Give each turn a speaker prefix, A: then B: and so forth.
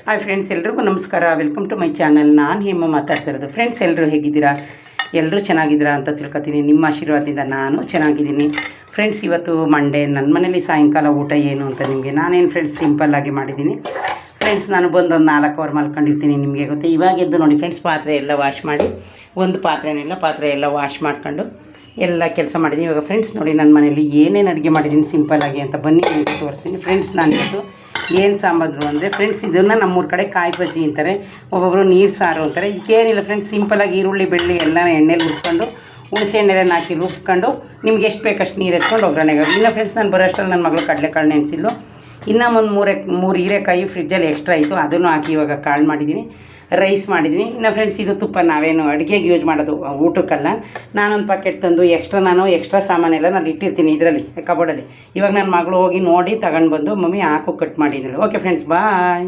A: Hi friends, ಎಲ್ರಿಗೂ ನಮಸ್ಕಾರ. Welcome to my channel. ನಾನು ಹೇಮ ಮಾತಾಡ್ತಾ ಇರೋದು. ಫ್ರೆಂಡ್ಸ್, ಎಲ್ಲರೂ ಹೇಗಿದ್ದೀರಾ? ಎಲ್ಲರೂ ಚೆನ್ನಾಗಿದ್ದೀರಾ ಅಂತ ತಿಳ್ಕೊತೀನಿ. ನಿಮ್ಮ ಆಶೀರ್ವಾದದಿಂದ ನಾನು ಚೆನ್ನಾಗಿದ್ದೀನಿ. ಫ್ರೆಂಡ್ಸ್, ಇವತ್ತು ಮಂಡೇ. ನನ್ನ ಮನೇಲಿ ಸಾಯಂಕಾಲ ಊಟ ಏನು ಅಂತ ನಿಮಗೆ ನಾನೇನು ಫ್ರೆಂಡ್ಸ್ ಸಿಂಪಲ್ಲಾಗಿ ಮಾಡಿದ್ದೀನಿ. ಫ್ರೆಂಡ್ಸ್, ನಾನು ಬಂದು ಒಂದು 4 ಅವರ್ ಮಲ್ಕೊಂಡಿರ್ತೀನಿ. ನಿಮಗೆ ಗೊತ್ತೆ. ಇವಾಗ ಎದ್ದು ನೋಡಿ ಫ್ರೆಂಡ್ಸ್, ಪಾತ್ರೆ ಎಲ್ಲ ವಾಶ್ ಮಾಡಿ, ಒಂದು ಪಾತ್ರೆ ಎಲ್ಲ ವಾಶ್ ಮಾಡ್ಕೊಂಡು ಎಲ್ಲ ಕೆಲಸ ಮಾಡಿದ್ದೀನಿ. ಇವಾಗ ಫ್ರೆಂಡ್ಸ್ ನೋಡಿ, ನನ್ನ ಮನೇಲಿ ಏನೇನು ಅಡುಗೆ ಮಾಡಿದ್ದೀನಿ ಸಿಂಪಲ್ಲಾಗಿ ಅಂತ ಬನ್ನಿ ನಿಮಗೆ ತೋರಿಸ್ತೀನಿ. ಫ್ರೆಂಡ್ಸ್, ನಾನು ಇವತ್ತು ಏನು ಸಾಂಬಾರು ಅಂದರೆ ಫ್ರೆಂಡ್ಸ್, ಇದನ್ನು ನಮ್ಮೂರ ಕಡೆ ಕಾಯಿ ಬಜ್ಜಿ ಅಂತಾರೆ, ಒಬ್ಬೊಬ್ಬರು ನೀರು ಸಾರು ಅಂತಾರೆ. ಇದಕ್ಕೇನಿಲ್ಲ ಫ್ರೆಂಡ್ಸ್, ಸಿಂಪಲಾಗಿ ಈರುಳ್ಳಿ ಬೆಳ್ಳಿ ಎಲ್ಲ ಎಣ್ಣೆಲಿ ಹುರ್ಕೊಂಡು ಹುಣಸೆ ಎಣ್ಣೆಲೆಲ್ಲ ಹಾಕಿ ರುಬ್ಕೊಂಡು ನಿಮ್ಗೆ ಎಷ್ಟು ಬೇಕಷ್ಟು ನೀರು ಎತ್ಕೊಂಡು ಒಗ್ಗರಣೆಗೆ. ಇನ್ನು ಫ್ರೆಂಡ್ಸ್, ನಾನು ಬರೋಷ್ಟರಲ್ಲಿ ನನ್ನ ಮಗಳು ಕಡಲೆಕಾಳು ನೆನೆಸಿದ್ಲು. ಇನ್ನೂ ಒಂದು 3 ಹೀರೆಕಾಯಿ ಫ್ರಿಜ್ಜಲ್ಲಿ ಎಕ್ಸ್ಟ್ರಾ ಆಯಿತು, ಅದನ್ನು ಹಾಕಿ ಇವಾಗ ಕಾಳು ಮಾಡಿದ್ದೀನಿ, ರೈಸ್ ಮಾಡಿದ್ದೀನಿ. ಇನ್ನು ಫ್ರೆಂಡ್ಸ್, ಇದು ತುಪ್ಪ ನಾವೇನು ಅಡುಗೆಗೆ ಯೂಸ್ ಮಾಡೋದು, ಊಟಕ್ಕಲ್ಲ. ನಾನೊಂದು ಪ್ಯಾಕೆಟ್ ತಂದು ಎಕ್ಸ್ಟ್ರಾ ಸಾಮಾನೆಲ್ಲ ನಾನು ಇಟ್ಟಿರ್ತೀನಿ ಇದರಲ್ಲಿ ಕಬೋರ್ಡಲ್ಲಿ. ಇವಾಗ ನನ್ನ ಮಗಳು ಹೋಗಿ ನೋಡಿ ತಗೊಂಡು ಬಂದು, ಮಮ್ಮಿ ಹಾಕು ಕಟ್ ಮಾಡಿದ್ದೀನಿ. ಓಕೆ ಫ್ರೆಂಡ್ಸ್, ಬಾಯ್.